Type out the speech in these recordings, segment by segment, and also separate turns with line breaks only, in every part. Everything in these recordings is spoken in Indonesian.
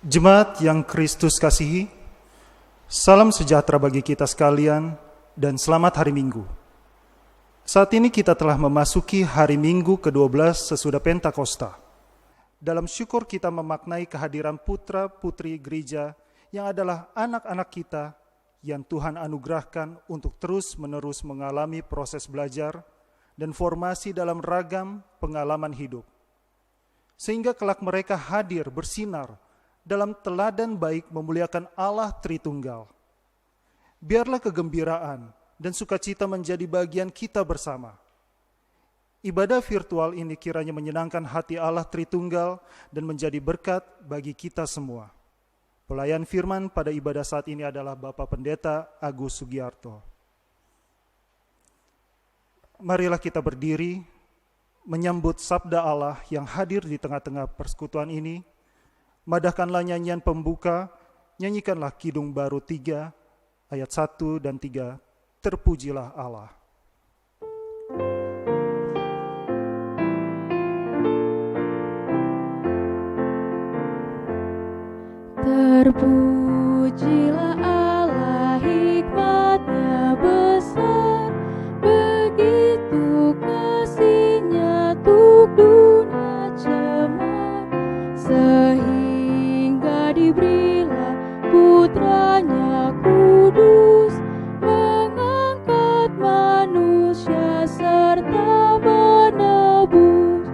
Jemaat yang Kristus kasihi, salam sejahtera bagi kita sekalian dan selamat hari Minggu. Saat ini kita telah memasuki hari Minggu ke-12 sesudah Pentakosta. Dalam syukur kita memaknai kehadiran putra-putri gereja yang adalah anak-anak kita yang Tuhan anugerahkan untuk terus-menerus mengalami proses belajar dan formasi dalam ragam pengalaman hidup. Sehingga kelak mereka hadir bersinar dalam teladan baik memuliakan Allah Tritunggal. Biarlah kegembiraan dan sukacita menjadi bagian kita bersama. Ibadah virtual ini kiranya menyenangkan hati Allah Tritunggal dan menjadi berkat bagi kita semua. Pelayan firman pada ibadah saat ini adalah Bapak Pendeta Agus Sugiarto. Marilah kita berdiri menyambut sabda Allah yang hadir di tengah-tengah persekutuan ini. Madahkanlah nyanyian pembuka, nyanyikanlah Kidung Baru 3, ayat 1 dan 3, terpujilah Allah.
Terpujilah Allah, hikmat-Nya besar, begitu kasih-Nya tuk dunia cemar, sehingga diberilah putra-Nya kudus, mengangkat manusia serta menebus.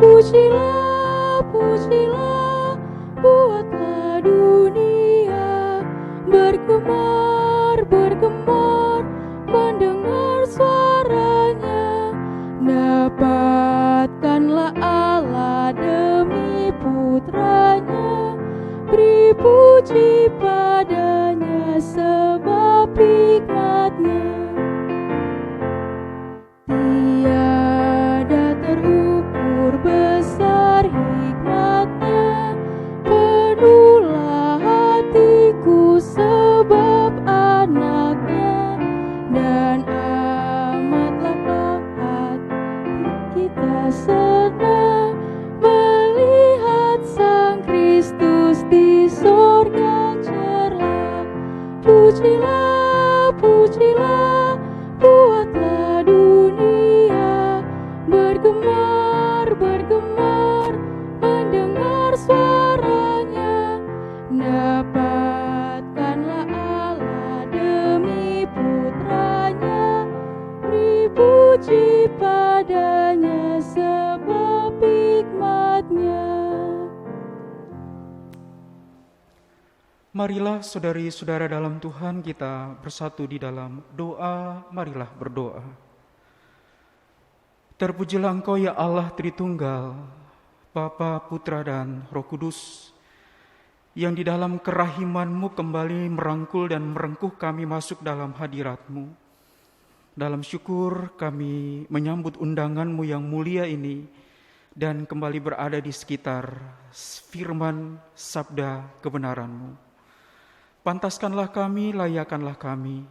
Pujilah, pujilah, buatlah dunia bergemar, bergemar, mendengar suaranya. Dapatkanlah Allah demi putranya, beri puji padanya sebab hikmat-Nya tiada terukur besar hikmat-Nya. Penuhlah hatiku sebab anak-Nya, dan amatlah hati kita senang melihat Sang Kristus di sorga cerlah. Pujilah, pujilah, buatlah dunia bergemar, bergemar, mendengar suaranya. Dapatkanlah Allah demi putranya, beri puji padanya sebab hikmat-Nya.
Marilah saudari-saudara dalam Tuhan kita bersatu di dalam doa, marilah berdoa. Terpujilah Engkau ya Allah Tritunggal, Bapa, Putra, dan Roh Kudus, yang di dalam kerahiman-Mu kembali merangkul dan merengkuh kami masuk dalam hadirat-Mu. Dalam syukur kami menyambut undangan-Mu yang mulia ini dan kembali berada di sekitar firman sabda kebenaran-Mu. Pantaskanlah kami, layakkanlah kami.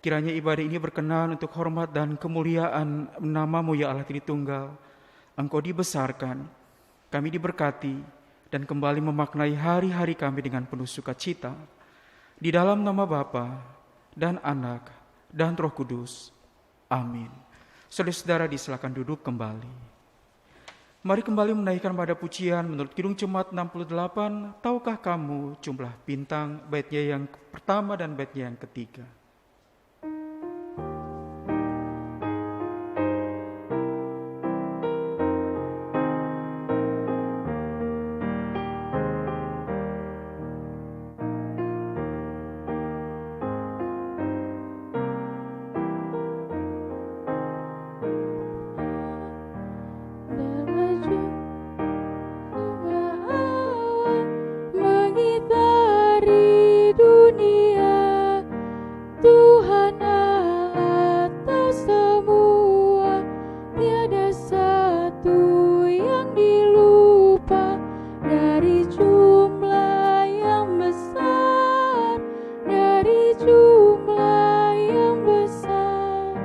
Kiranya ibadah ini berkenan untuk hormat dan kemuliaan nama-Mu ya Allah Tritunggal. Engkau dibesarkan, kami diberkati, dan kembali memaknai hari-hari kami dengan penuh sukacita. Di dalam nama Bapa dan Anak dan Roh Kudus. Amin. Saudara-saudara disilakan duduk kembali. Mari kembali menaikkan pada pujian menurut Kidung Jemaat 68, tahukah kamu jumlah bintang, baitnya yang pertama dan baitnya yang ketiga.
Mengitari dunia, Tuhan Allah atas semua, tiada satu yang dilupa. Dari jumlah yang besar, dari jumlah yang besar,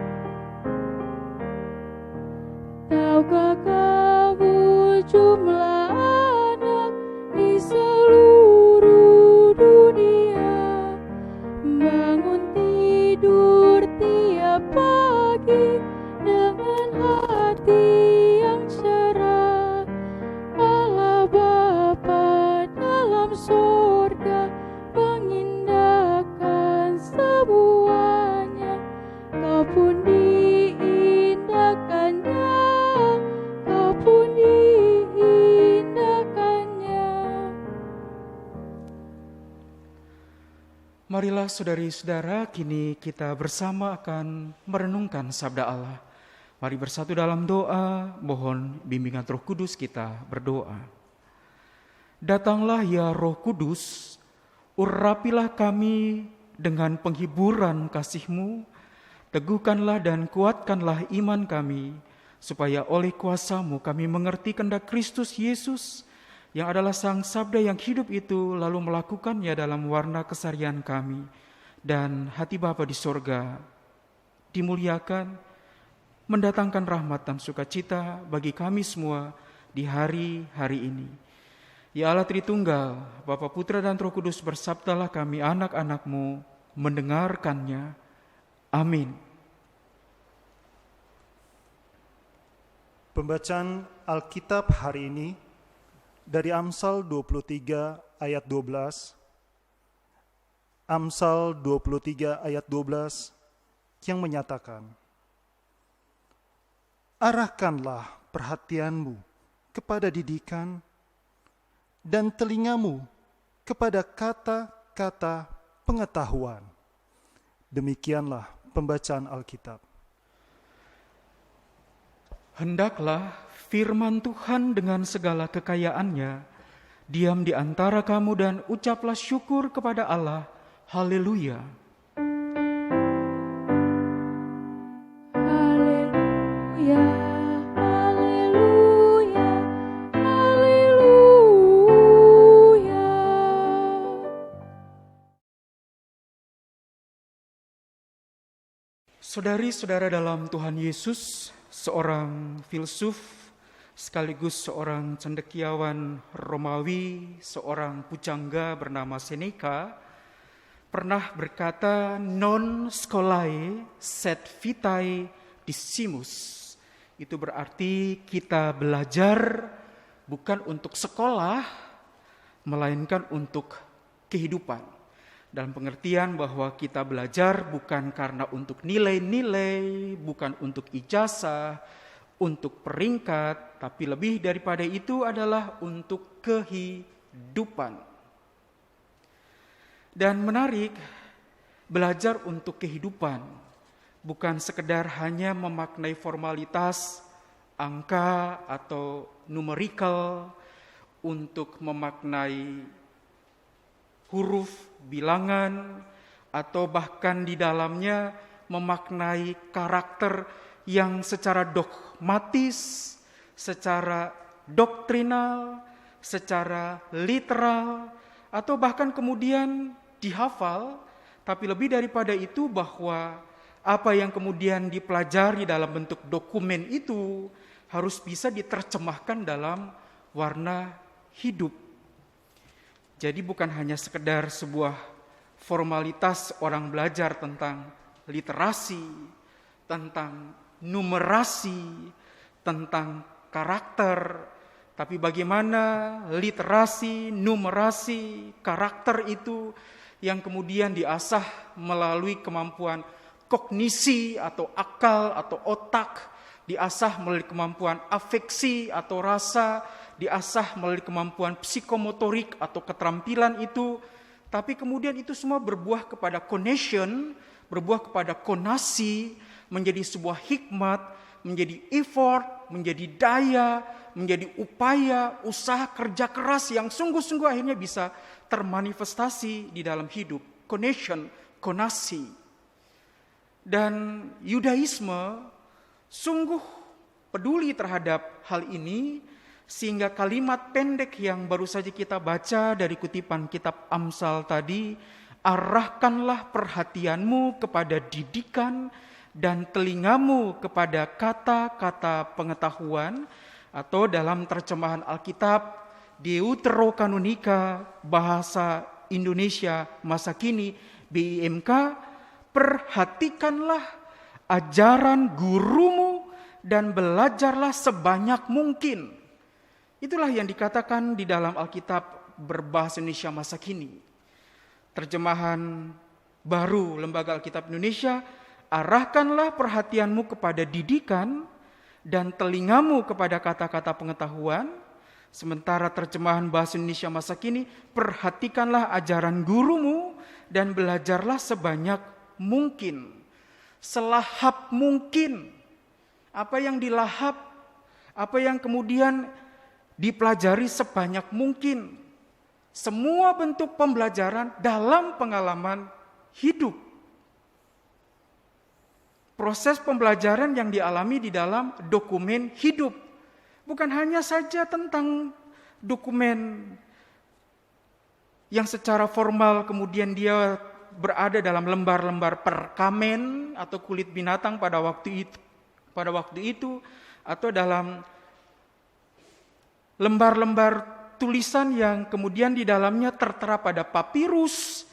tahukah kamu jumlah anak di seluruh dunia? Bangun tidur tiap pagi dengan hati yang cerah. Allah Bapa dalam sorga mengindahkan semuanya. Kau pun diindahkannya, kau pun diindahkannya.
Marilah saudari-saudara, kini kita bersama akan merenungkan sabda Allah. Mari bersatu dalam doa, mohon bimbingan Roh Kudus, kita berdoa. Datanglah ya Roh Kudus, urapilah kami dengan penghiburan kasih-Mu, teguhkanlah dan kuatkanlah iman kami, supaya oleh kuasa-Mu kami mengerti kehendak Kristus Yesus, yang adalah Sang Sabda yang hidup itu, lalu melakukannya dalam warna keseharian kami, dan hati Bapa di sorga dimuliakan, mendatangkan rahmat dan sukacita bagi kami semua di hari-hari ini. Ya Allah Tritunggal, Bapa, Putra dan Roh Kudus, bersabdalah kami anak-anak-Mu mendengarkannya. Amin.
Pembacaan Alkitab hari ini dari Amsal 23 ayat 12. Amsal 23 ayat 12 yang menyatakan, arahkanlah perhatianmu kepada didikan dan telingamu kepada kata-kata pengetahuan. Demikianlah pembacaan Alkitab.
Hendaklah firman Tuhan dengan segala kekayaannya diam di antara kamu, dan ucaplah syukur kepada Allah. Haleluya.
Haleluya, haleluya, haleluya.
Saudari-saudara dalam Tuhan Yesus, seorang filsuf sekaligus seorang cendekiawan Romawi, seorang pujangga bernama Seneca, pernah berkata, non scholae sed vitae discimus. Itu berarti kita belajar bukan untuk sekolah, melainkan untuk kehidupan. Dalam pengertian bahwa kita belajar bukan karena untuk nilai-nilai, bukan untuk ijazah, untuk peringkat, tapi lebih daripada itu adalah untuk kehidupan. Dan menarik, belajar untuk kehidupan bukan sekedar hanya memaknai formalitas, angka atau numerical, untuk memaknai huruf, bilangan, atau bahkan di dalamnya memaknai karakter yang secara dogmatis, secara doktrinal, secara literal, atau bahkan kemudian dihafal, tapi lebih daripada itu bahwa apa yang kemudian dipelajari dalam bentuk dokumen itu harus bisa diterjemahkan dalam warna hidup. Jadi bukan hanya sekedar sebuah formalitas orang belajar tentang literasi, tentang numerasi, tentang karakter, tapi bagaimana literasi, numerasi, karakter itu yang kemudian diasah melalui kemampuan kognisi atau akal atau otak, diasah melalui kemampuan afeksi atau rasa, diasah melalui kemampuan psikomotorik atau keterampilan itu, tapi kemudian itu semua berbuah kepada connection, berbuah kepada konasi, menjadi sebuah hikmat, menjadi effort, menjadi daya, menjadi upaya, usaha kerja keras yang sungguh-sungguh akhirnya bisa termanifestasi di dalam hidup. Connection, konasi. Dan Yudaisme sungguh peduli terhadap hal ini, sehingga kalimat pendek yang baru saja kita baca dari kutipan kitab Amsal tadi, arahkanlah perhatianmu kepada didikan dan telingamu kepada kata-kata pengetahuan, atau dalam terjemahan Alkitab Deuterokanonika bahasa Indonesia masa kini BIMK, perhatikanlah ajaran gurumu dan belajarlah sebanyak mungkin. Itulah yang dikatakan di dalam Alkitab berbahasa Indonesia masa kini. Terjemahan baru Lembaga Alkitab Indonesia, arahkanlah perhatianmu kepada didikan dan telingamu kepada kata-kata pengetahuan. Sementara terjemahan bahasa Indonesia masa kini, perhatikanlah ajaran gurumu dan belajarlah sebanyak mungkin. Selahap mungkin. Apa yang dilahap, apa yang kemudian dipelajari sebanyak mungkin. Semua bentuk pembelajaran dalam pengalaman hidup. Proses pembelajaran yang dialami di dalam dokumen hidup. Bukan hanya saja tentang dokumen yang secara formal kemudian dia berada dalam lembar-lembar perkamen atau kulit binatang pada waktu itu, atau dalam lembar-lembar tulisan yang kemudian di dalamnya tertera pada papirus.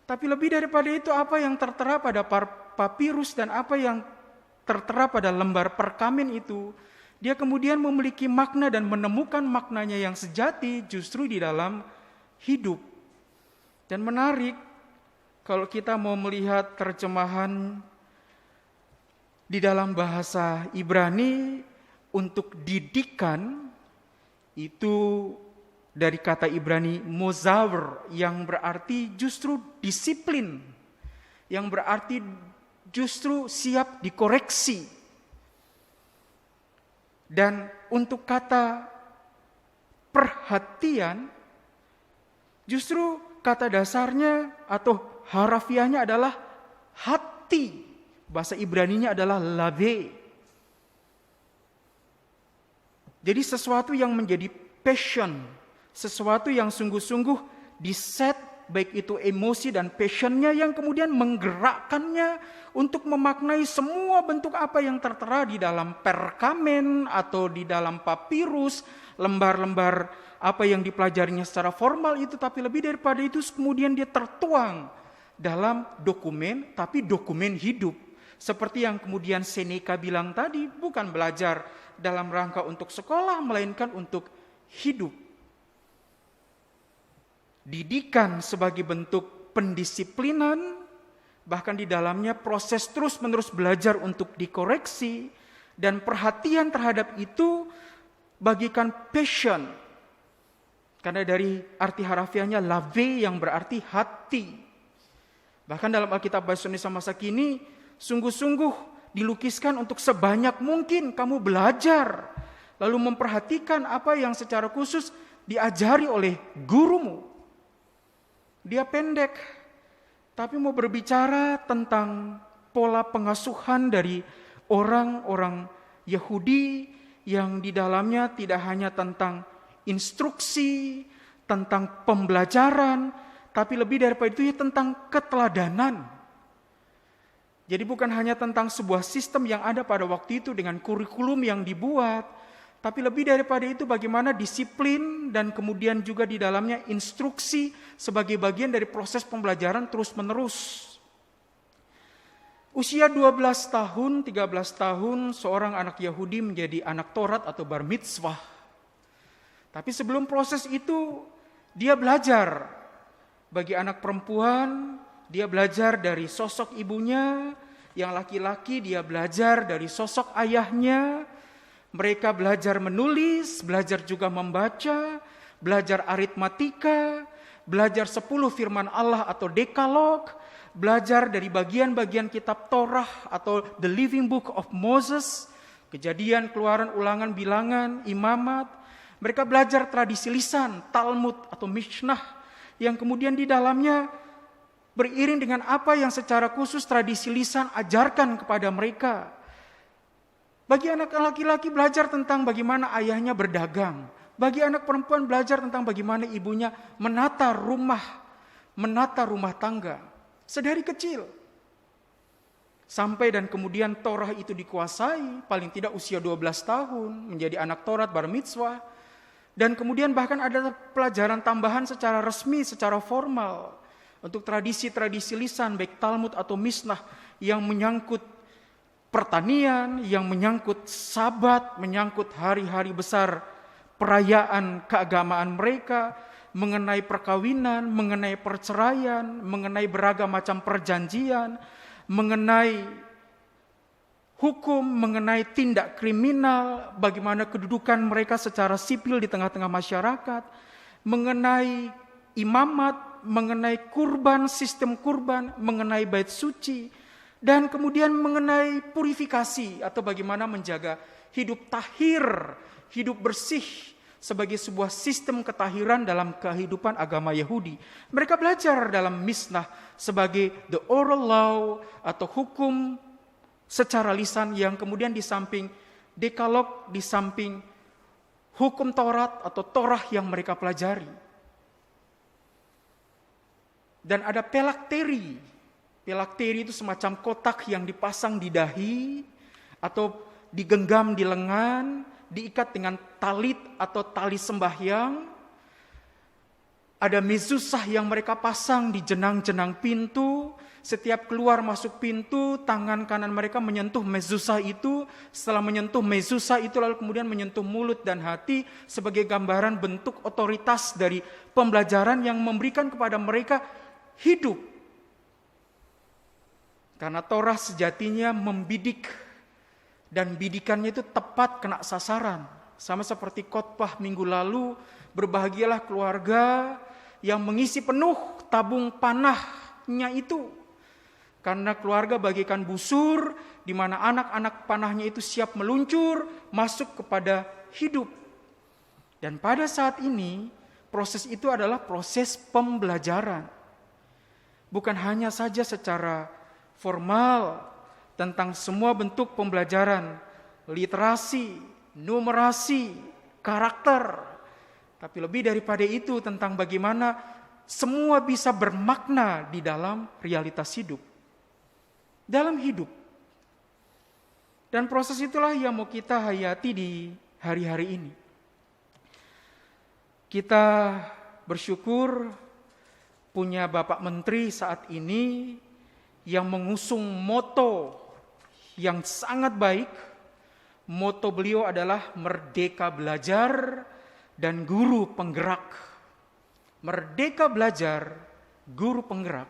Tapi lebih daripada itu, apa yang tertera pada papirus dan apa yang tertera pada lembar perkamen itu, dia kemudian memiliki makna dan menemukan maknanya yang sejati justru di dalam hidup. Dan menarik, kalau kita mau melihat terjemahan di dalam bahasa Ibrani untuk didikan, itu dari kata Ibrani mozaver, yang berarti justru disiplin, yang berarti justru siap dikoreksi. Dan untuk kata perhatian, justru kata dasarnya atau harafiahnya adalah hati. Bahasa Ibraninya adalah lave. Jadi sesuatu yang menjadi passion, sesuatu yang sungguh-sungguh diset, baik itu emosi dan passionnya yang kemudian menggerakkannya untuk memaknai semua bentuk apa yang tertera di dalam perkamen atau di dalam papirus, lembar-lembar apa yang dipelajarinya secara formal itu, tapi lebih daripada itu kemudian dia tertuang dalam dokumen, tapi dokumen hidup. Seperti yang kemudian Seneca bilang tadi, bukan belajar dalam rangka untuk sekolah, melainkan untuk hidup. Didikan sebagai bentuk pendisiplinan, bahkan di dalamnya proses terus-menerus belajar untuk dikoreksi, dan perhatian terhadap itu bagikan passion. Karena dari arti harafiahnya lave yang berarti hati. Bahkan dalam Alkitab Bahasa Indonesia masa kini, sungguh-sungguh dilukiskan untuk sebanyak mungkin kamu belajar, lalu memperhatikan apa yang secara khusus diajari oleh gurumu. Dia pendek, tapi mau berbicara tentang pola pengasuhan dari orang-orang Yahudi yang di dalamnya tidak hanya tentang instruksi, tentang pembelajaran, tapi lebih daripada itu tentang keteladanan. Jadi bukan hanya tentang sebuah sistem yang ada pada waktu itu dengan kurikulum yang dibuat, tapi lebih daripada itu bagaimana disiplin dan kemudian juga di dalamnya instruksi sebagai bagian dari proses pembelajaran terus-menerus. Usia 12 tahun, 13 tahun, seorang anak Yahudi menjadi anak Taurat atau bar mitzvah. Tapi sebelum proses itu, dia belajar. Bagi anak perempuan, dia belajar dari sosok ibunya. Yang laki-laki, dia belajar dari sosok ayahnya. Mereka belajar menulis, belajar juga membaca, belajar aritmatika, belajar 10 firman Allah atau dekalog, belajar dari bagian-bagian kitab Torah atau The Living Book of Moses, Kejadian, Keluaran, Ulangan, Bilangan, Imamat. Mereka belajar tradisi lisan, Talmud atau Mishnah, yang kemudian di dalamnya beriring dengan apa yang secara khusus tradisi lisan ajarkan kepada mereka. Bagi anak laki-laki belajar tentang bagaimana ayahnya berdagang. Bagi anak perempuan belajar tentang bagaimana ibunya menata rumah tangga. Sedari kecil. Sampai dan kemudian Torah itu dikuasai, paling tidak usia 12 tahun, menjadi anak Taurat bar mitzvah. Dan kemudian bahkan ada pelajaran tambahan secara resmi, secara formal. Untuk tradisi-tradisi lisan, baik Talmud atau Mishnah, yang menyangkut pertanian, yang menyangkut Sabat, menyangkut hari-hari besar perayaan keagamaan mereka, mengenai perkawinan, mengenai perceraian, mengenai beragam macam perjanjian, mengenai hukum, mengenai tindak kriminal, bagaimana kedudukan mereka secara sipil di tengah-tengah masyarakat, mengenai imamat, mengenai kurban, sistem kurban, mengenai bait suci, dan kemudian mengenai purifikasi atau bagaimana menjaga hidup tahir, hidup bersih sebagai sebuah sistem ketahiran dalam kehidupan agama Yahudi. Mereka belajar dalam Mishnah sebagai the oral law atau hukum secara lisan yang kemudian di samping dekalog, di samping hukum Taurat atau Torah yang mereka pelajari. Dan ada pelakteri. Pelakteri itu semacam kotak yang dipasang di dahi atau digenggam di lengan, diikat dengan talit atau tali sembahyang. Ada mezuzah yang mereka pasang di jenang-jenang pintu. Setiap keluar masuk pintu, tangan kanan mereka menyentuh mezuzah itu. Setelah menyentuh mezuzah itu lalu kemudian menyentuh mulut dan hati sebagai gambaran bentuk otoritas dari pembelajaran yang memberikan kepada mereka hidup. Karena Torah sejatinya membidik dan bidikannya itu tepat kena sasaran. Sama seperti khotbah minggu lalu, berbahagialah keluarga yang mengisi penuh tabung panahnya itu. Karena keluarga bagaikan busur, di mana anak-anak panahnya itu siap meluncur, masuk kepada hidup. Dan pada saat ini, proses itu adalah proses pembelajaran. Bukan hanya saja secara formal, tentang semua bentuk pembelajaran, literasi, numerasi, karakter. Tapi lebih daripada itu tentang bagaimana semua bisa bermakna di dalam realitas hidup. Dalam hidup. Dan proses itulah yang mau kita hayati di hari-hari ini. Kita bersyukur punya Bapak Menteri saat ini yang mengusung moto yang sangat baik. Moto beliau adalah Merdeka Belajar dan Guru Penggerak. Merdeka Belajar, Guru Penggerak.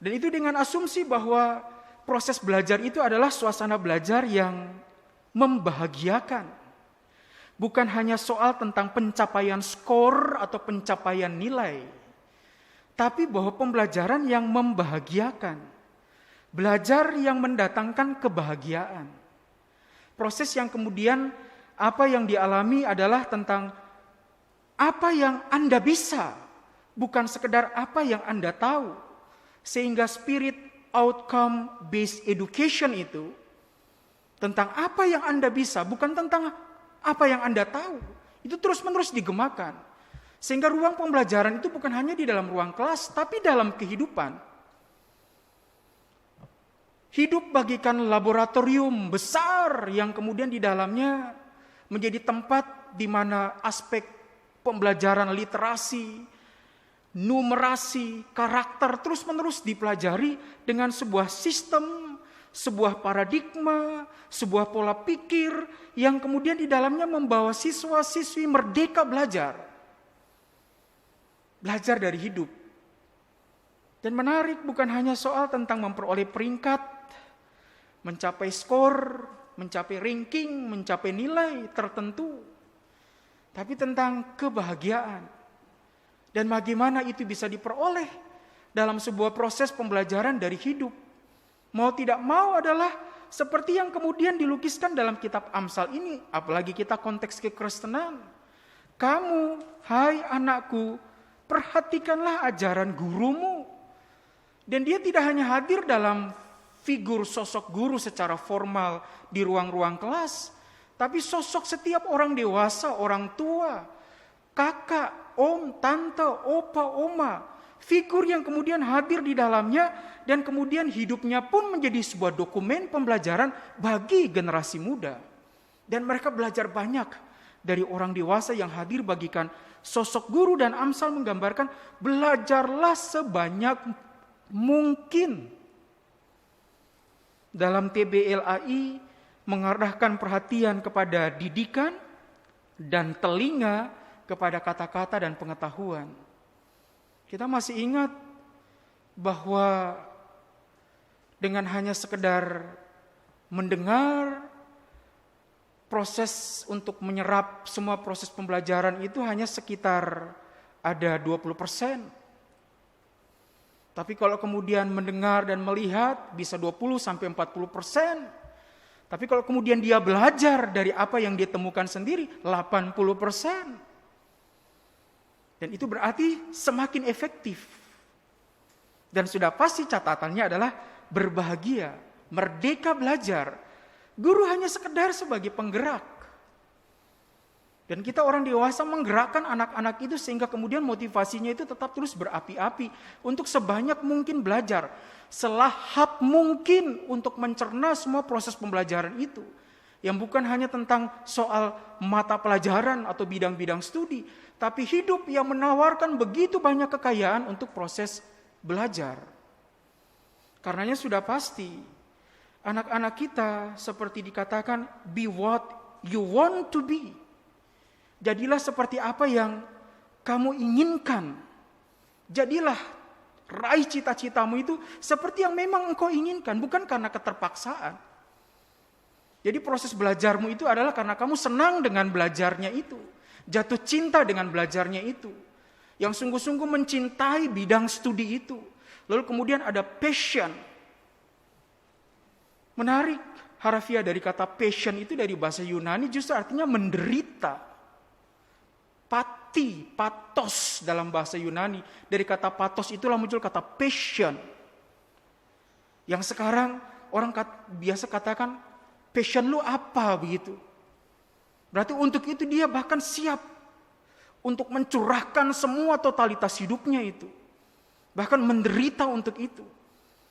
Dan itu dengan asumsi bahwa proses belajar itu adalah suasana belajar yang membahagiakan. Bukan hanya soal tentang pencapaian skor atau pencapaian nilai. Tapi bahwa pembelajaran yang membahagiakan. Belajar yang mendatangkan kebahagiaan. Proses yang kemudian apa yang dialami adalah tentang apa yang Anda bisa. Bukan sekedar apa yang Anda tahu. Sehingga spirit outcome based education itu tentang apa yang Anda bisa, bukan tentang apa yang Anda tahu. Itu terus-menerus digemakan. Sehingga ruang pembelajaran itu bukan hanya di dalam ruang kelas, tapi dalam kehidupan. Hidup bagikan laboratorium besar yang kemudian di dalamnya menjadi tempat di mana aspek pembelajaran literasi, numerasi, karakter terus-menerus dipelajari dengan sebuah sistem, sebuah paradigma, sebuah pola pikir yang kemudian di dalamnya membawa siswa-siswi merdeka belajar. Belajar dari hidup. Dan menarik, bukan hanya soal tentang memperoleh peringkat, mencapai skor, mencapai ranking, mencapai nilai tertentu, tapi tentang kebahagiaan. Dan bagaimana itu bisa diperoleh dalam sebuah proses pembelajaran dari hidup. Mau tidak mau adalah seperti yang kemudian dilukiskan dalam kitab Amsal ini, apalagi kita konteks kekristenan. Kamu, hai anakku, perhatikanlah ajaran gurumu. Dan dia tidak hanya hadir dalam figur sosok guru secara formal di ruang-ruang kelas, tapi sosok setiap orang dewasa, orang tua, kakak, om, tante, opa, oma, figur yang kemudian hadir di dalamnya dan kemudian hidupnya pun menjadi sebuah dokumen pembelajaran bagi generasi muda. Dan mereka belajar banyak dari orang dewasa yang hadir bagikan sosok guru, dan Amsal menggambarkan belajarlah sebanyak mungkin. Dalam TBLAI mengarahkan perhatian kepada didikan dan telinga kepada kata-kata dan pengetahuan. Kita masih ingat bahwa dengan hanya sekedar mendengar, proses untuk menyerap semua proses pembelajaran itu hanya sekitar ada 20%. Tapi kalau kemudian mendengar dan melihat bisa 20-40%. Tapi kalau kemudian dia belajar dari apa yang dia temukan sendiri 80%. Dan itu berarti semakin efektif. Dan sudah pasti catatannya adalah berbahagia, merdeka belajar. Guru hanya sekedar sebagai penggerak. Dan kita orang dewasa menggerakkan anak-anak itu sehingga kemudian motivasinya itu tetap terus berapi-api untuk sebanyak mungkin belajar, selahap mungkin untuk mencerna semua proses pembelajaran itu. Yang bukan hanya tentang soal mata pelajaran atau bidang-bidang studi, tapi hidup yang menawarkan begitu banyak kekayaan untuk proses belajar. Karenanya sudah pasti anak-anak kita seperti dikatakan be what you want to be. Jadilah seperti apa yang kamu inginkan. Jadilah, raih cita-citamu itu seperti yang memang engkau inginkan, bukan karena keterpaksaan. Jadi proses belajarmu itu adalah karena kamu senang dengan belajarnya itu, jatuh cinta dengan belajarnya itu, yang sungguh-sungguh mencintai bidang studi itu. Lalu kemudian ada passion. Menarik, harafiah dari kata passion itu dari bahasa Yunani justru artinya menderita. Pati, patos dalam bahasa Yunani. Dari kata patos itulah muncul kata passion. Yang sekarang orang biasa katakan, passion lu apa begitu. Berarti untuk itu dia bahkan siap untuk mencurahkan semua totalitas hidupnya itu. Bahkan menderita untuk itu.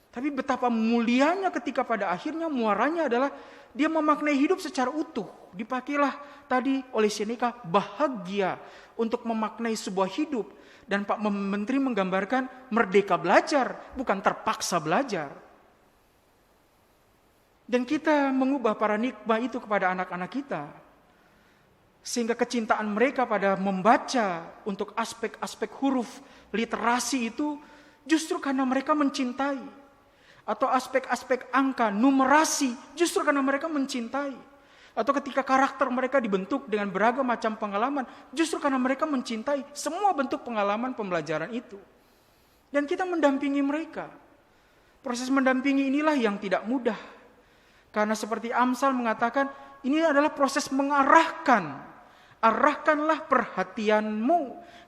Tapi betapa mulianya ketika pada akhirnya muaranya adalah dia memaknai hidup secara utuh. Dipakailah tadi oleh Seneca bahagia untuk memaknai sebuah hidup. Dan Pak Menteri menggambarkan merdeka belajar, bukan terpaksa belajar. Dan kita mengubah paradigma itu kepada anak-anak kita. Sehingga kecintaan mereka pada membaca untuk aspek-aspek huruf literasi itu justru karena mereka mencintai. Atau aspek-aspek angka, numerasi, justru karena mereka mencintai. Atau ketika karakter mereka dibentuk dengan beragam macam pengalaman, justru karena mereka mencintai semua bentuk pengalaman pembelajaran itu. Dan kita mendampingi mereka. Proses mendampingi inilah yang tidak mudah. Karena seperti Amsal mengatakan, ini adalah proses mengarahkan. Arahkanlah perhatianmu.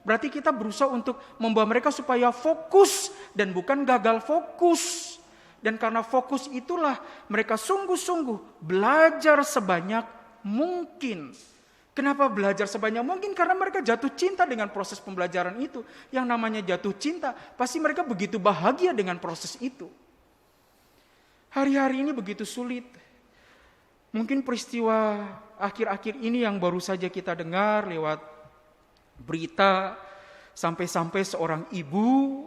Berarti kita berusaha untuk membawa mereka supaya fokus dan bukan gagal fokus. Dan karena fokus itulah mereka sungguh-sungguh belajar sebanyak mungkin. Kenapa belajar sebanyak mungkin? Karena mereka jatuh cinta dengan proses pembelajaran itu. Yang namanya jatuh cinta, pasti mereka begitu bahagia dengan proses itu. Hari-hari ini begitu sulit. Mungkin peristiwa akhir-akhir ini yang baru saja kita dengar lewat berita Sampai-sampai seorang ibu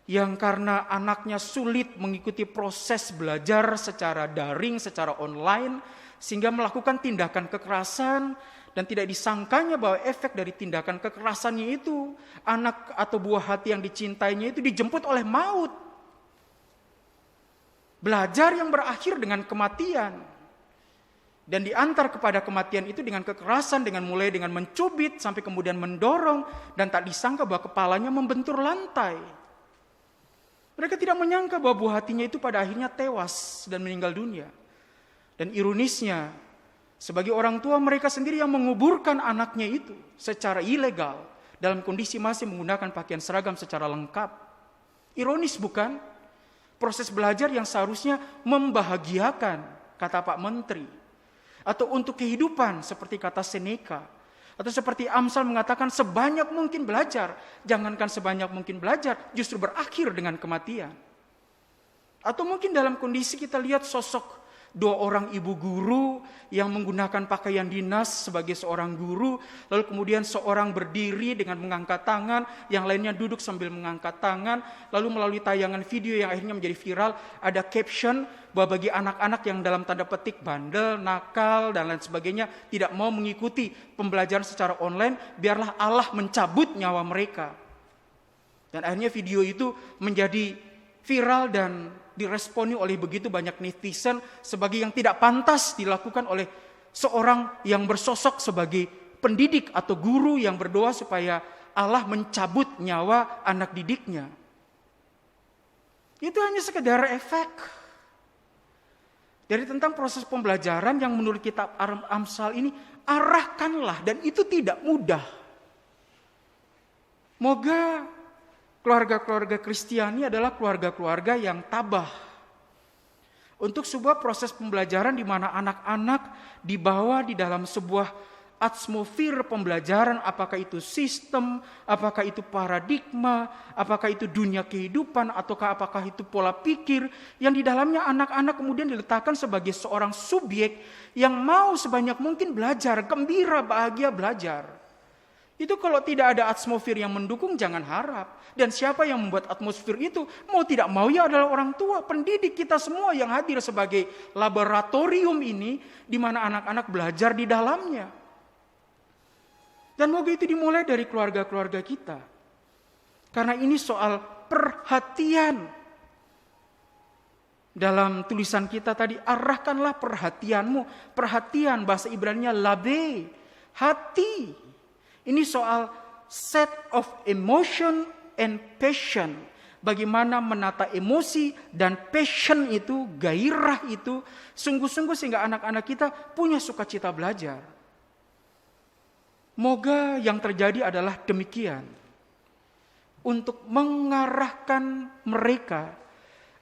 yang karena anaknya sulit mengikuti proses belajar secara daring, secara online, sehingga melakukan tindakan kekerasan, dan tidak disangkanya bahwa efek dari tindakan kekerasannya itu, anak atau buah hati yang dicintainya itu dijemput oleh maut. Belajar yang berakhir dengan kematian. Dan diantar kepada kematian itu dengan kekerasan, dengan mulai dengan mencubit, sampai kemudian mendorong, dan tak disangka bahwa kepalanya membentur lantai. Mereka tidak menyangka bahwa buah hatinya itu pada akhirnya tewas dan meninggal dunia. Dan ironisnya, sebagai orang tua mereka sendiri yang menguburkan anaknya itu secara ilegal, dalam kondisi masih menggunakan pakaian seragam secara lengkap. Ironis bukan? Proses belajar yang seharusnya membahagiakan, kata Pak Menteri, atau untuk kehidupan seperti kata Seneca, atau seperti Amsal mengatakan sebanyak mungkin belajar, jangankan sebanyak mungkin belajar, justru berakhir dengan kematian. Atau mungkin dalam kondisi kita lihat sosok 2 orang ibu guru yang menggunakan pakaian dinas sebagai seorang guru, lalu kemudian seorang berdiri dengan mengangkat tangan, yang lainnya duduk sambil mengangkat tangan, lalu melalui tayangan video yang akhirnya menjadi viral, ada caption bahwa bagi anak-anak yang dalam tanda petik bandel, nakal, dan lain sebagainya, tidak mau mengikuti pembelajaran secara online, biarlah Allah mencabut nyawa mereka. Dan akhirnya video itu menjadi viral dan diresponi oleh begitu banyak netizen sebagai yang tidak pantas dilakukan oleh seorang yang bersosok sebagai pendidik atau guru yang berdoa supaya Allah mencabut nyawa anak didiknya. Itu hanya sekedar efek dari tentang proses pembelajaran yang menurut kitab Amsal ini. Arahkanlah, dan itu tidak mudah. Moga keluarga-keluarga Kristiani adalah keluarga-keluarga yang tabah untuk sebuah proses pembelajaran di mana anak-anak dibawa di dalam sebuah atmosfer pembelajaran, apakah itu sistem, apakah itu paradigma, apakah itu dunia kehidupan, ataukah apakah itu pola pikir, yang di dalamnya anak-anak kemudian diletakkan sebagai seorang subjek yang mau sebanyak mungkin belajar, gembira, bahagia belajar. Itu kalau tidak ada atmosfer yang mendukung, jangan harap. Dan siapa yang membuat atmosfer itu? Mau tidak mau ya adalah orang tua, pendidik kita semua yang hadir sebagai laboratorium ini, di mana anak-anak belajar di dalamnya. Dan moga itu dimulai dari keluarga-keluarga kita. Karena ini soal perhatian. Dalam tulisan kita tadi, arahkanlah perhatianmu. Perhatian, bahasa Ibraninya labe, hati. Ini soal set of emotion and passion. Bagaimana menata emosi dan passion itu, gairah itu, sungguh-sungguh sehingga anak-anak kita punya sukacita belajar. Moga yang terjadi adalah demikian. Untuk mengarahkan mereka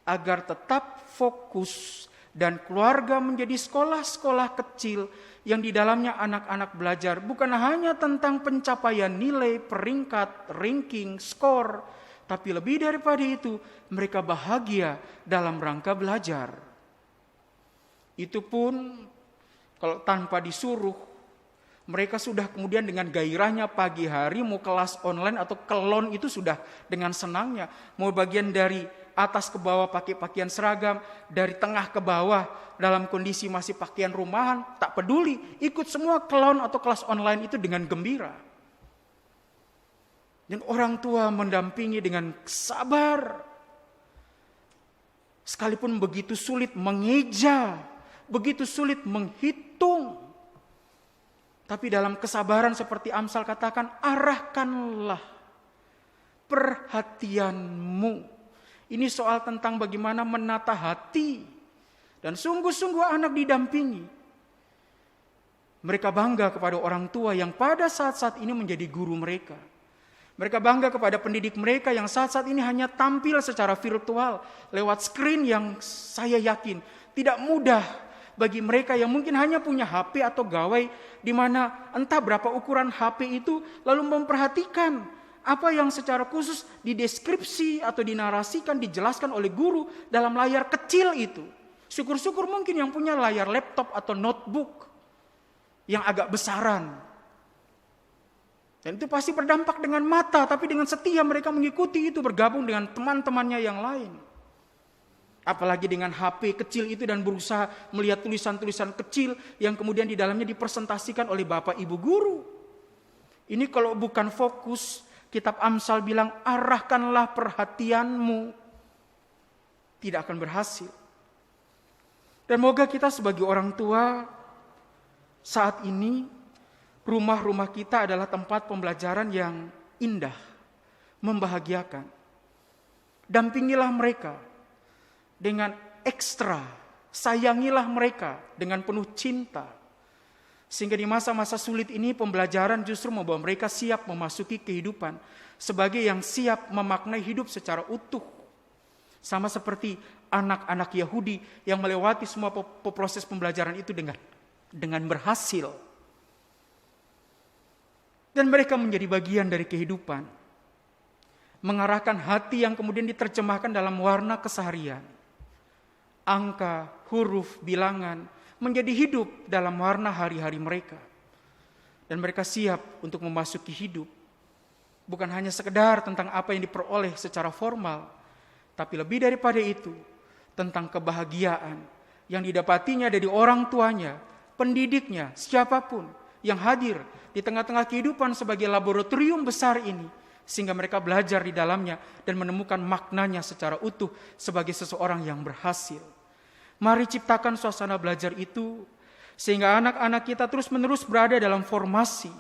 agar tetap fokus dan keluarga menjadi sekolah-sekolah kecil yang di dalamnya anak-anak belajar bukan hanya tentang pencapaian nilai, peringkat, ranking, skor, tapi lebih daripada itu mereka bahagia dalam rangka belajar. Itu pun kalau tanpa disuruh, mereka sudah kemudian dengan gairahnya pagi hari mau kelas online atau kelon itu sudah dengan senangnya. Mau bagian dari atas ke bawah pakai pakaian seragam, dari tengah ke bawah dalam kondisi masih pakaian rumahan, tak peduli, ikut semua kelon atau kelas online itu dengan gembira. Dan orang tua mendampingi dengan sabar. Sekalipun begitu sulit mengeja, begitu sulit menghitung. Tapi dalam kesabaran seperti Amsal katakan, arahkanlah perhatianmu. Ini soal tentang bagaimana menata hati. Dan sungguh-sungguh anak didampingi. Mereka bangga kepada orang tua yang pada saat-saat ini menjadi guru mereka. Mereka bangga kepada pendidik mereka yang saat-saat ini hanya tampil secara virtual lewat screen yang saya yakin tidak mudah bagi mereka yang mungkin hanya punya HP atau gawai di mana entah berapa ukuran HP itu, lalu memperhatikan apa yang secara khusus dideskripsi atau dinarasikan, dijelaskan oleh guru dalam layar kecil itu. Syukur-syukur mungkin yang punya layar laptop atau notebook yang agak besaran. Dan itu pasti berdampak dengan mata, tapi dengan setia mereka mengikuti itu, bergabung dengan teman-temannya yang lain. Apalagi dengan HP kecil itu dan berusaha melihat tulisan-tulisan kecil yang kemudian di dalamnya dipresentasikan oleh Bapak Ibu guru. Ini kalau bukan fokus, kitab Amsal bilang arahkanlah perhatianmu. Tidak akan berhasil. Dan moga kita sebagai orang tua saat ini rumah-rumah kita adalah tempat pembelajaran yang indah, membahagiakan. Dampingilah mereka dengan ekstra, sayangilah mereka dengan penuh cinta. Sehingga di masa-masa sulit ini pembelajaran justru membawa mereka siap memasuki kehidupan sebagai yang siap memaknai hidup secara utuh. Sama seperti anak-anak Yahudi yang melewati semua proses pembelajaran itu dengan berhasil. Dan mereka menjadi bagian dari kehidupan. Mengarahkan hati yang kemudian diterjemahkan dalam warna keseharian. Angka, huruf, bilangan menjadi hidup dalam warna hari-hari mereka. Dan mereka siap untuk memasuki hidup. Bukan hanya sekedar tentang apa yang diperoleh secara formal, tapi lebih daripada itu, tentang kebahagiaan yang didapatinya dari orang tuanya, pendidiknya, siapapun yang hadir di tengah-tengah kehidupan sebagai laboratorium besar ini, sehingga mereka belajar di dalamnya dan menemukan maknanya secara utuh sebagai seseorang yang berhasil. Mari ciptakan suasana belajar itu, sehingga anak-anak kita terus-menerus berada dalam formasi,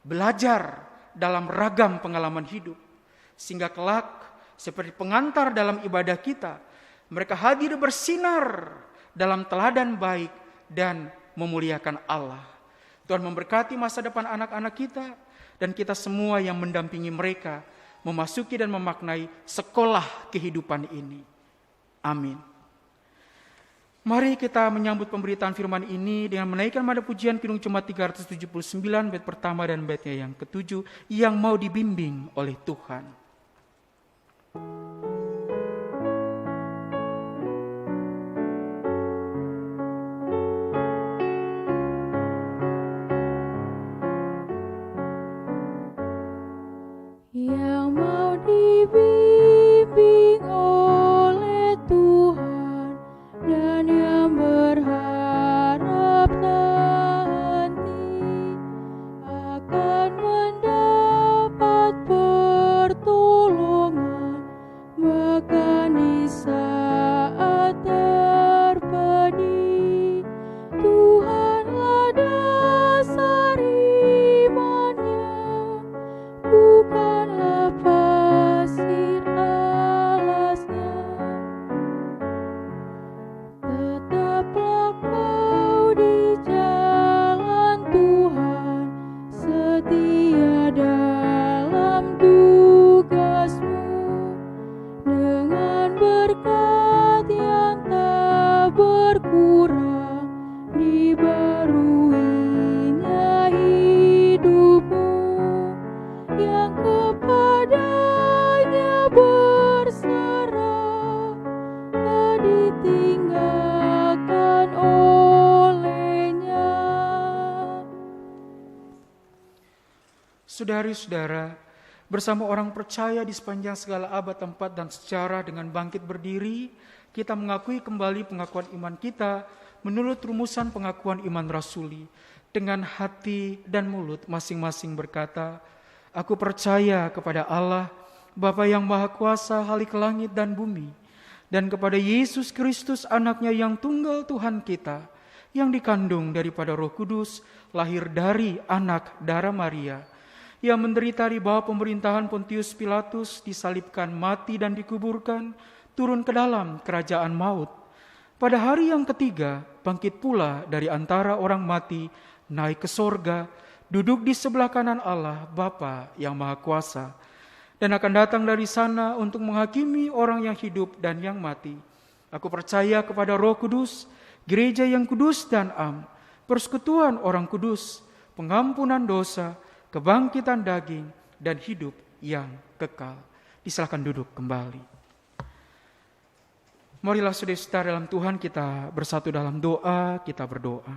belajar dalam ragam pengalaman hidup, sehingga kelak seperti pengantar dalam ibadah kita, mereka hadir bersinar dalam teladan baik dan memuliakan Allah. Tuhan memberkati masa depan anak-anak kita dan kita semua yang mendampingi mereka memasuki dan memaknai sekolah kehidupan ini. Amin. Mari kita menyambut pemberitaan firman ini dengan menaikkan nada pujian Kidung Jemaat 379 bait pertama dan baitnya yang ke-7 yang mau dibimbing oleh Tuhan.
Yang mau dibimbing oleh Tuhan dan yang berharap tak henti akan mendapat pertolongan bahkan di saat terpedih. Tuhanlah dasar imannya, bukanlah pasir alasnya. Tetaplah kau di jalan Tuhan, setia dalam tugasmu, dengan berkat yang tak berkurang dibaruinya hidupmu, yang kepadanya berserah, tak ditinggalkan olehnya.
Saudari-saudara, bersama orang percaya di sepanjang segala abad, tempat, dan sejarah dengan bangkit berdiri, kita mengakui kembali pengakuan iman kita menurut rumusan pengakuan iman rasuli. Dengan hati dan mulut masing-masing berkata, aku percaya kepada Allah, Bapa yang Maha Kuasa, Halik langit dan bumi, dan kepada Yesus Kristus anaknya yang tunggal Tuhan kita, yang dikandung daripada Roh Kudus, lahir dari anak darah Maria, yang menderita di bawah pemerintahan Pontius Pilatus, disalibkan, mati dan dikuburkan, turun ke dalam kerajaan maut. Pada hari yang ketiga, bangkit pula dari antara orang mati, naik ke sorga, duduk di sebelah kanan Allah, Bapa yang Maha Kuasa, dan akan datang dari sana untuk menghakimi orang yang hidup dan yang mati. Aku percaya kepada Roh Kudus, gereja yang kudus dan am, persekutuan orang kudus, pengampunan dosa, kebangkitan daging, dan hidup yang kekal. Silakan duduk kembali. Marilah saudara-saudara dalam Tuhan kita bersatu dalam doa, kita berdoa.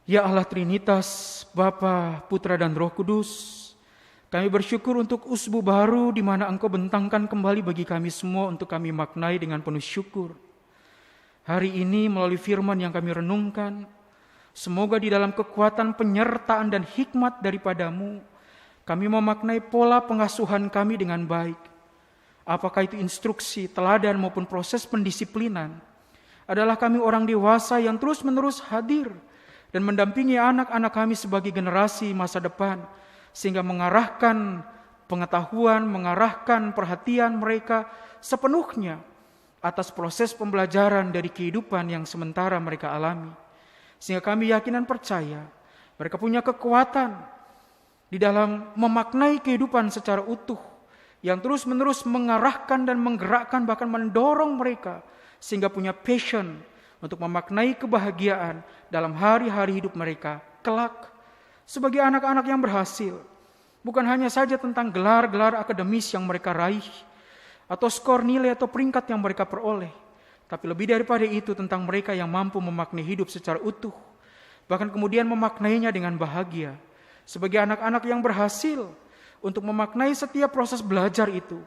Ya Allah Trinitas, Bapa, Putra dan Roh Kudus, kami bersyukur untuk usbu baru di mana Engkau bentangkan kembali bagi kami semua untuk kami maknai dengan penuh syukur. Hari ini melalui firman yang kami renungkan, semoga di dalam kekuatan penyertaan dan hikmat daripada-Mu, kami memaknai pola pengasuhan kami dengan baik. Apakah itu instruksi, teladan maupun proses pendisiplinan, adalah kami orang dewasa yang terus-menerus hadir dan mendampingi anak-anak kami sebagai generasi masa depan, sehingga mengarahkan pengetahuan, mengarahkan perhatian mereka sepenuhnya atas proses pembelajaran dari kehidupan yang sementara mereka alami. Sehingga kami yakin dan percaya mereka punya kekuatan di dalam memaknai kehidupan secara utuh yang terus-menerus mengarahkan dan menggerakkan, bahkan mendorong mereka sehingga punya passion untuk memaknai kebahagiaan dalam hari-hari hidup mereka kelak sebagai anak-anak yang berhasil. Bukan hanya saja tentang gelar-gelar akademis yang mereka raih, atau skor nilai atau peringkat yang mereka peroleh, tapi lebih daripada itu tentang mereka yang mampu memaknai hidup secara utuh, bahkan kemudian memaknainya dengan bahagia. Sebagai anak-anak yang berhasil untuk memaknai setiap proses belajar itu,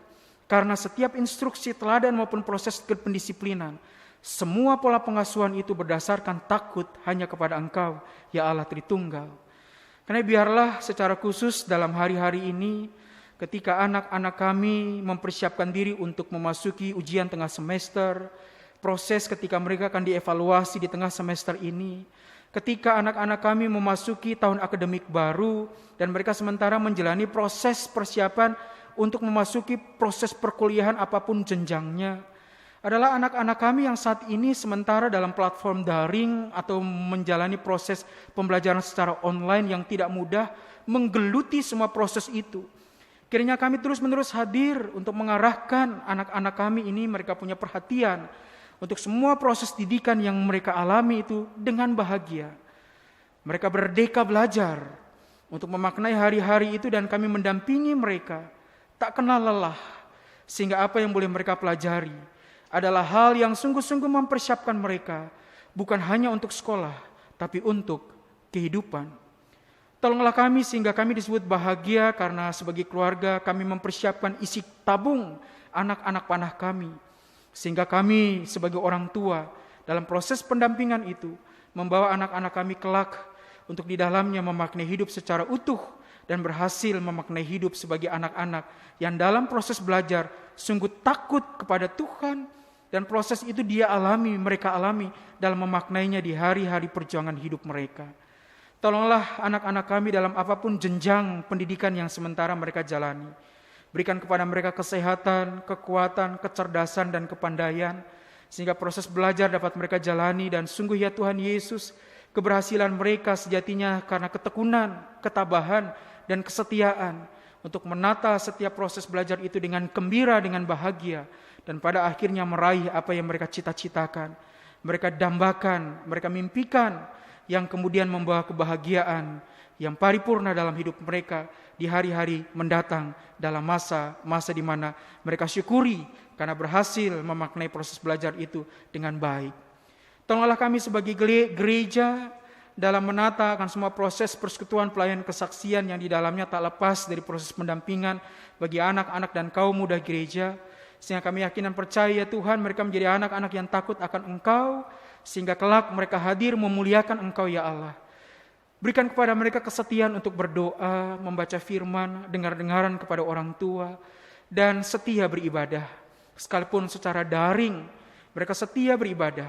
karena setiap instruksi, teladan maupun proses pendisiplinan, semua pola pengasuhan itu berdasarkan takut hanya kepada Engkau, ya Allah Tritunggal. Karena biarlah secara khusus dalam hari-hari ini, ketika anak-anak kami mempersiapkan diri untuk memasuki ujian tengah semester, proses ketika mereka akan dievaluasi di tengah semester ini, ketika anak-anak kami memasuki tahun akademik baru, dan mereka sementara menjalani proses persiapan untuk memasuki proses perkuliahan apapun jenjangnya, adalah anak-anak kami yang saat ini sementara dalam platform daring atau menjalani proses pembelajaran secara online yang tidak mudah, menggeluti semua proses itu. Kiranya kami terus-menerus hadir untuk mengarahkan anak-anak kami ini, mereka punya perhatian untuk semua proses didikan yang mereka alami itu dengan bahagia. Mereka berdeka belajar untuk memaknai hari-hari itu, dan kami mendampingi mereka tak kenal lelah, sehingga apa yang boleh mereka pelajari adalah hal yang sungguh-sungguh mempersiapkan mereka, bukan hanya untuk sekolah, tapi untuk kehidupan. Tolonglah kami sehingga kami disebut bahagia, karena sebagai keluarga kami mempersiapkan isi tabung anak-anak panah kami, sehingga kami sebagai orang tua dalam proses pendampingan itu membawa anak-anak kami kelak untuk di dalamnya memaknai hidup secara utuh dan berhasil memaknai hidup sebagai anak-anak yang dalam proses belajar sungguh takut kepada Tuhan, dan proses itu mereka alami dalam memaknainya di hari-hari perjuangan hidup mereka. Tolonglah anak-anak kami dalam apapun jenjang pendidikan yang sementara mereka jalani. Berikan kepada mereka kesehatan, kekuatan, kecerdasan, dan kepandaian, sehingga proses belajar dapat mereka jalani. Dan sungguh ya Tuhan Yesus, keberhasilan mereka sejatinya karena ketekunan, ketabahan, dan kesetiaan untuk menata setiap proses belajar itu dengan gembira, dengan bahagia, dan pada akhirnya meraih apa yang mereka cita-citakan, mereka dambakan, mereka mimpikan, yang kemudian membawa kebahagiaan yang paripurna dalam hidup mereka di hari-hari mendatang, dalam masa-masa di mana mereka syukuri karena berhasil memaknai proses belajar itu dengan baik. Tolonglah kami sebagai gereja dalam menata akan semua proses persekutuan pelayanan kesaksian yang di dalamnya tak lepas dari proses pendampingan bagi anak-anak dan kaum muda gereja, sehingga kami yakin dan percaya Tuhan mereka menjadi anak-anak yang takut akan Engkau, sehingga kelak mereka hadir memuliakan Engkau ya Allah. Berikan kepada mereka kesetiaan untuk berdoa, membaca firman, dengar-dengaran kepada orang tua, dan setia beribadah. Sekalipun secara daring, mereka setia beribadah,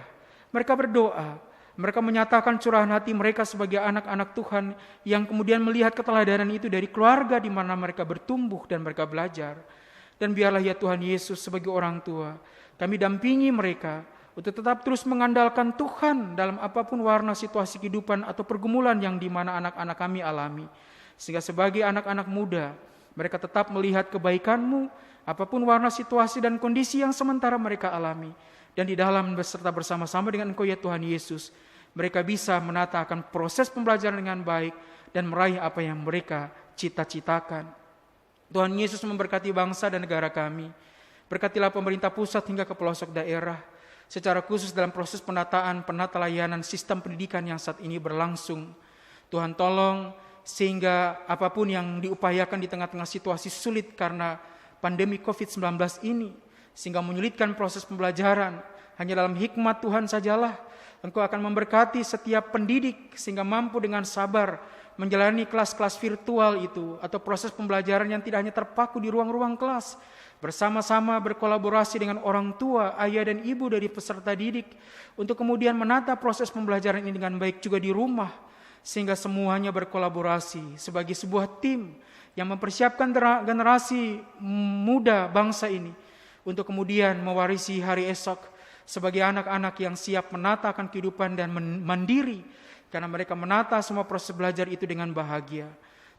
mereka berdoa, mereka menyatakan curahan hati mereka sebagai anak-anak Tuhan yang kemudian melihat keteladanan itu dari keluarga di mana mereka bertumbuh dan mereka belajar. Dan biarlah ya Tuhan Yesus sebagai orang tua, kami dampingi mereka untuk tetap terus mengandalkan Tuhan dalam apapun warna situasi kehidupan atau pergumulan yang di mana anak-anak kami alami. Sehingga sebagai anak-anak muda, mereka tetap melihat kebaikan-Mu, apapun warna situasi dan kondisi yang sementara mereka alami. Dan di dalam beserta bersama-sama dengan Engkau ya Tuhan Yesus, mereka bisa menata akan proses pembelajaran dengan baik dan meraih apa yang mereka cita-citakan. Tuhan Yesus memberkati bangsa dan negara kami. Berkatilah pemerintah pusat hingga ke pelosok daerah. secara khusus dalam proses penata layanan sistem pendidikan yang saat ini berlangsung. Tuhan tolong sehingga apapun yang diupayakan di tengah-tengah situasi sulit karena pandemi COVID-19 ini, sehingga menyulitkan proses pembelajaran, hanya dalam hikmat Tuhan sajalah Engkau akan memberkati setiap pendidik sehingga mampu dengan sabar menjalani kelas-kelas virtual itu atau proses pembelajaran yang tidak hanya terpaku di ruang-ruang kelas, bersama-sama berkolaborasi dengan orang tua, ayah dan ibu dari peserta didik untuk kemudian menata proses pembelajaran ini dengan baik juga di rumah, sehingga semuanya berkolaborasi sebagai sebuah tim yang mempersiapkan generasi muda bangsa ini untuk kemudian mewarisi hari esok sebagai anak-anak yang siap menata akan kehidupan dan mandiri, karena mereka menata semua proses belajar itu dengan bahagia.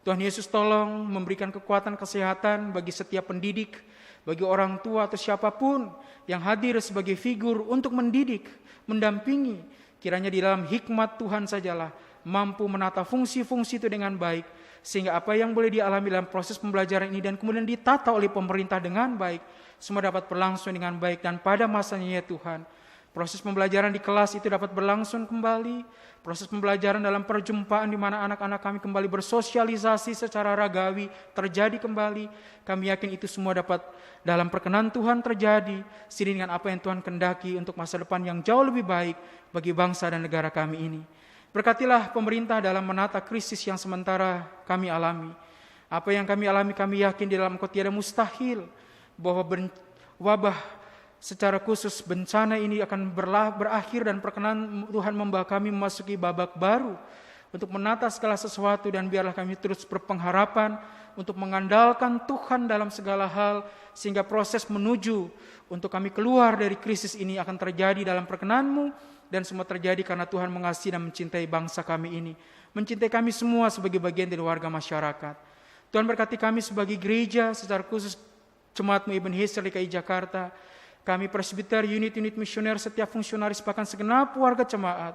Tuhan Yesus tolong memberikan kekuatan kesehatan bagi setiap pendidik, bagi orang tua atau siapapun yang hadir sebagai figur untuk mendidik, mendampingi. Kiranya di dalam hikmat Tuhan sajalah mampu menata fungsi-fungsi itu dengan baik, sehingga apa yang boleh dialami dalam proses pembelajaran ini dan kemudian ditata oleh pemerintah dengan baik, semua dapat berlangsung dengan baik. Dan pada masanya ya Tuhan, proses pembelajaran di kelas itu dapat berlangsung kembali. Proses pembelajaran dalam perjumpaan di mana anak-anak kami kembali bersosialisasi secara ragawi terjadi kembali. Kami yakin itu semua dapat dalam perkenan Tuhan terjadi, seiring dengan apa yang Tuhan kehendaki untuk masa depan yang jauh lebih baik bagi bangsa dan negara kami ini. Berkatilah pemerintah dalam menata krisis yang sementara kami alami. Apa yang kami alami, kami yakin di dalam Engkau tiada mustahil, bahwa wabah secara khusus bencana ini akan berakhir dan perkenan Tuhan membawa kami memasuki babak baru untuk menata segala sesuatu. Dan biarlah kami terus berpengharapan untuk mengandalkan Tuhan dalam segala hal, sehingga proses menuju untuk kami keluar dari krisis ini akan terjadi dalam perkenan-Mu, dan semua terjadi karena Tuhan mengasihi dan mencintai bangsa kami ini, mencintai kami semua sebagai bagian dari warga masyarakat. Tuhan berkati kami sebagai gereja, secara khusus Jemaat-Mu Ebenezer DKI Jakarta, kami presbiter, unit-unit misioner, setiap fungsionaris, bahkan segenap warga jemaat,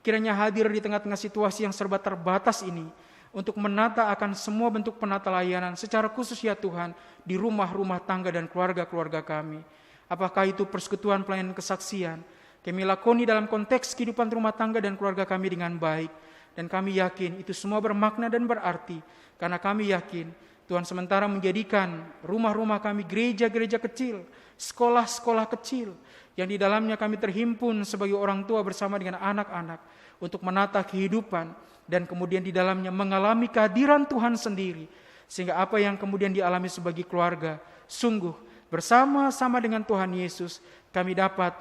kiranya hadir di tengah-tengah situasi yang serba terbatas ini untuk menata akan semua bentuk penata layanan, secara khusus ya Tuhan, di rumah-rumah tangga dan keluarga-keluarga kami. Apakah itu persekutuan pelayanan kesaksian, kami lakoni dalam konteks kehidupan rumah tangga dan keluarga kami dengan baik. Dan kami yakin itu semua bermakna dan berarti, karena kami yakin Tuhan sementara menjadikan rumah-rumah kami gereja-gereja kecil, sekolah-sekolah kecil, yang di dalamnya kami terhimpun sebagai orang tua bersama dengan anak-anak untuk menata kehidupan, dan kemudian di dalamnya mengalami kehadiran Tuhan sendiri, sehingga apa yang kemudian dialami sebagai keluarga, sungguh bersama-sama dengan Tuhan Yesus kami dapat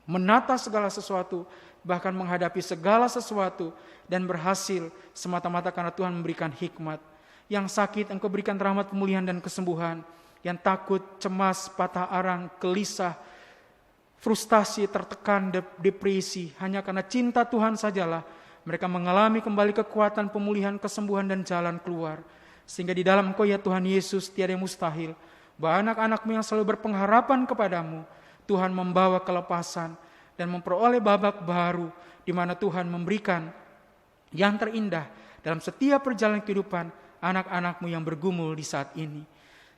menata segala sesuatu, bahkan menghadapi segala sesuatu, dan berhasil semata-mata karena Tuhan memberikan hikmat. Yang sakit Engkau berikan rahmat pemulihan dan kesembuhan. Yang takut, cemas, patah arang, gelisah, frustasi, tertekan, depresi, hanya karena cinta Tuhan sajalah mereka mengalami kembali kekuatan, pemulihan, kesembuhan, dan jalan keluar. Sehingga di dalam Engkau ya Tuhan Yesus tiada yang mustahil, bahwa anak-anak-Mu yang selalu berpengharapan kepadamu, Tuhan membawa kelepasan dan memperoleh babak baru, di mana Tuhan memberikan yang terindah dalam setiap perjalanan kehidupan anak-anak-Mu yang bergumul di saat ini.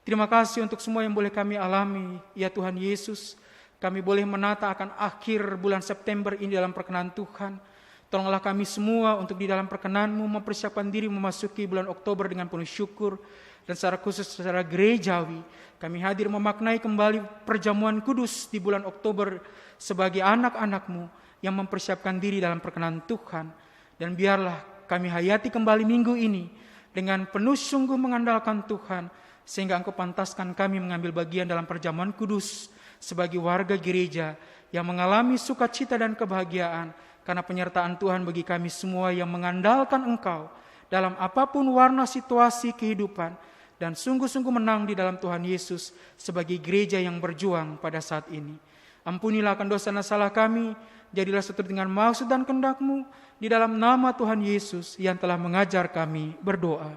Terima kasih untuk semua yang boleh kami alami, ya Tuhan Yesus. Kami boleh menata akan akhir bulan September ini dalam perkenan Tuhan. Tolonglah kami semua untuk di dalam perkenan-Mu mempersiapkan diri memasuki bulan Oktober dengan penuh syukur. Dan secara khusus secara gerejawi, kami hadir memaknai kembali perjamuan kudus di bulan Oktober sebagai anak-anak-Mu yang mempersiapkan diri dalam perkenan Tuhan. Dan biarlah kami hayati kembali minggu ini dengan penuh sungguh mengandalkan Tuhan, sehingga Engkau pantaskan kami mengambil bagian dalam perjamuan kudus sebagai warga gereja yang mengalami sukacita dan kebahagiaan karena penyertaan Tuhan bagi kami semua yang mengandalkan Engkau dalam apapun warna situasi kehidupan, dan sungguh-sungguh menang di dalam Tuhan Yesus sebagai gereja yang berjuang pada saat ini. Ampunilah akan dosa dan salah kami, jadilah seturut dengan maksud dan kehendak-Mu, di dalam nama Tuhan Yesus yang telah mengajar kami berdoa.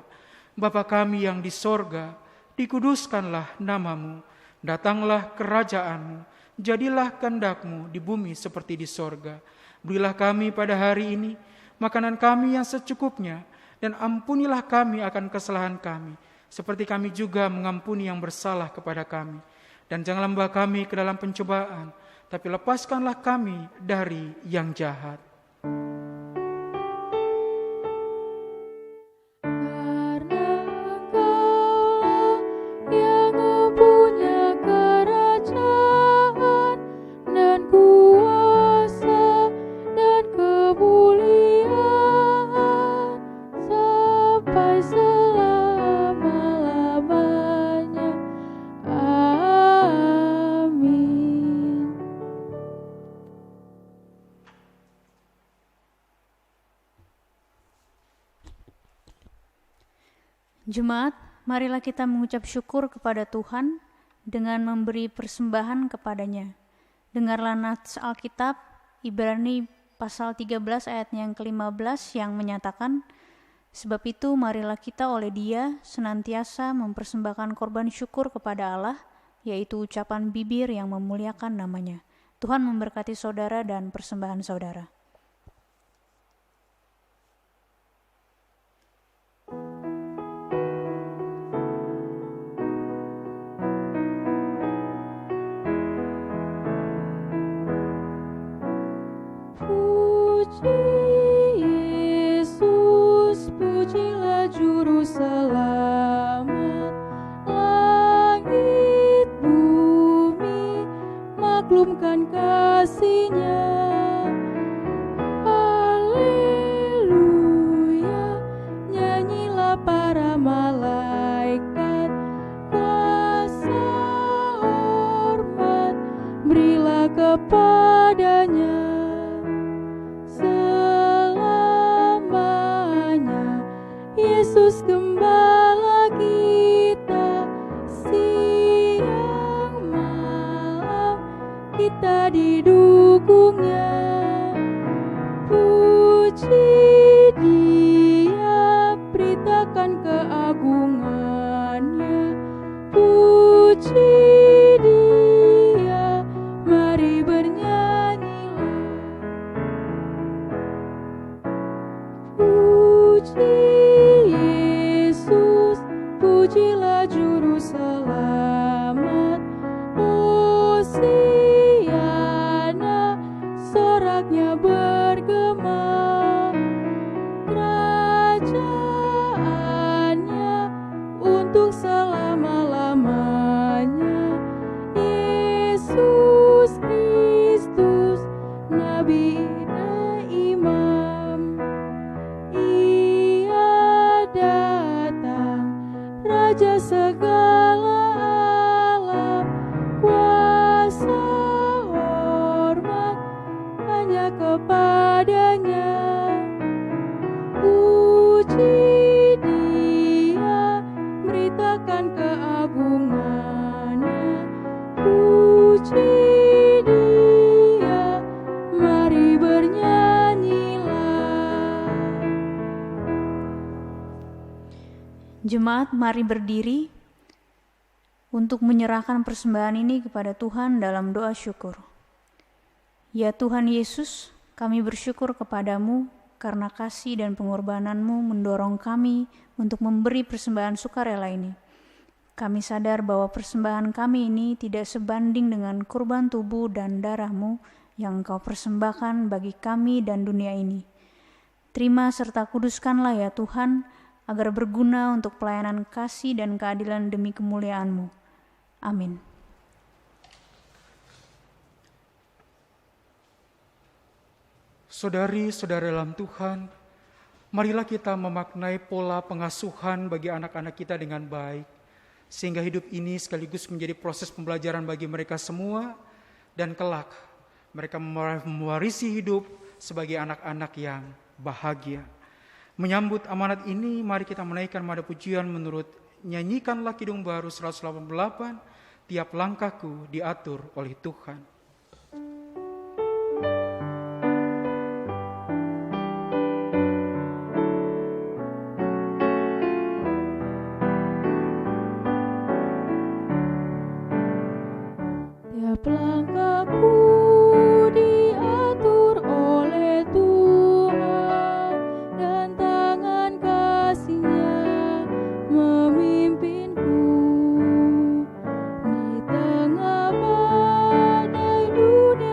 Bapa kami yang di sorga, dikuduskanlah nama-Mu, datanglah kerajaan-Mu, jadilah kehendak-Mu di bumi seperti di sorga. Berilah kami pada hari ini makanan kami yang secukupnya, dan ampunilah kami akan kesalahan kami, seperti kami juga mengampuni yang bersalah kepada kami. Dan janganlah membawa kami ke dalam pencobaan, tapi lepaskanlah kami dari yang jahat.
Karena Engkaulah yang mempunyai kerajaan dan kuasa dan kemuliaan sampai selama-lamanya. Amin.
Jemaat, marilah kita mengucap syukur kepada Tuhan dengan memberi persembahan kepadanya. Dengarlah nats Alkitab, Ibrani pasal 13 ayatnya yang ke-15 yang menyatakan, sebab itu marilah kita oleh Dia senantiasa mempersembahkan korban syukur kepada Allah, yaitu ucapan bibir yang memuliakan namanya. Tuhan memberkati saudara dan persembahan saudara.
Puji Yesus, pujilah Juru Selamat. Langit bumi maklumkan kasih-Nya. Haleluya, nyanyilah para malaikat. Kuasa hormat berilah kepadanya. Selamanya Yesus gembala kita, siang malam kita didukung-Nya. Puji Dia, beritakan keagungan-Nya. Puji Dia, mari bernyanyilah. Puji Yesus, pujilah Juru Selamat. Hosiana, soraknya bergema. Kerajaannya untuk selama-lamanya. Yesus Kristus, Nabi dan Imam. Ia datang, Raja segala alam. Kuasa hormat hanya kepadanya. Puji Dia, beritakan keagungan-Nya. Puji Dia, mari bernyanyilah.
Jemaat, mari berdiri untuk menyerahkan persembahan ini kepada Tuhan dalam doa syukur. Ya Tuhan Yesus, kami bersyukur kepadamu karena kasih dan pengorbananmu mendorong kami untuk memberi persembahan sukarela ini. Kami sadar bahwa persembahan kami ini tidak sebanding dengan kurban tubuh dan darahmu yang Engkau persembahkan bagi kami dan dunia ini. Terima serta kuduskanlah ya Tuhan, agar berguna untuk pelayanan kasih dan keadilan demi kemuliaan-Mu. Amin.
Saudari-saudara dalam Tuhan, marilah kita memaknai pola pengasuhan bagi anak-anak kita dengan baik, sehingga hidup ini sekaligus menjadi proses pembelajaran bagi mereka semua, dan kelak mereka mewarisi hidup sebagai anak-anak yang bahagia. Menyambut amanat ini, mari kita menaikkan nada pujian menurut Nyanyikanlah Kidung Baru 188, Tiap langkahku diatur oleh Tuhan.
Tiap langkahku diatur oleh Tuhan, dan tangan kasih-Nya memimpinku. Di tengah badai dunia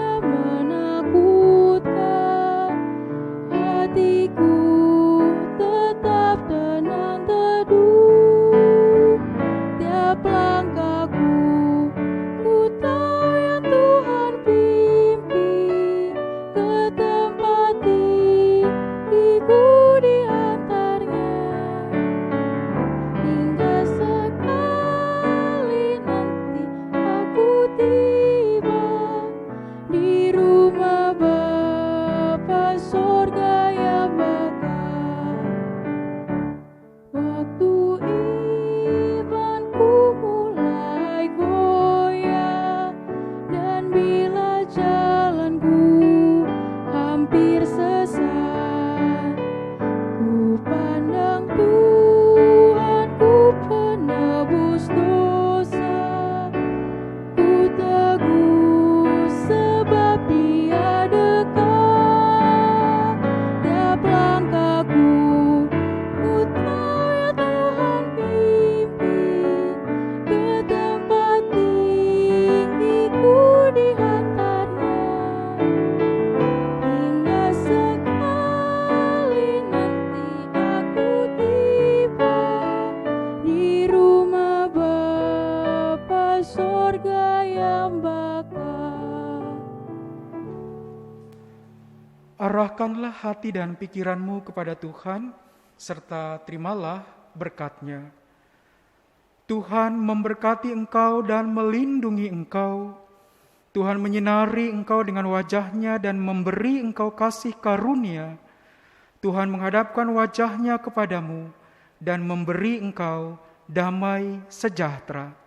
Arahkanlah hati dan pikiranmu kepada Tuhan, serta terimalah berkat-Nya. Tuhan memberkati engkau dan melindungi engkau. Tuhan menyinari engkau dengan wajah-Nya dan memberi engkau kasih karunia. Tuhan menghadapkan wajah-Nya kepadamu dan memberi engkau damai sejahtera.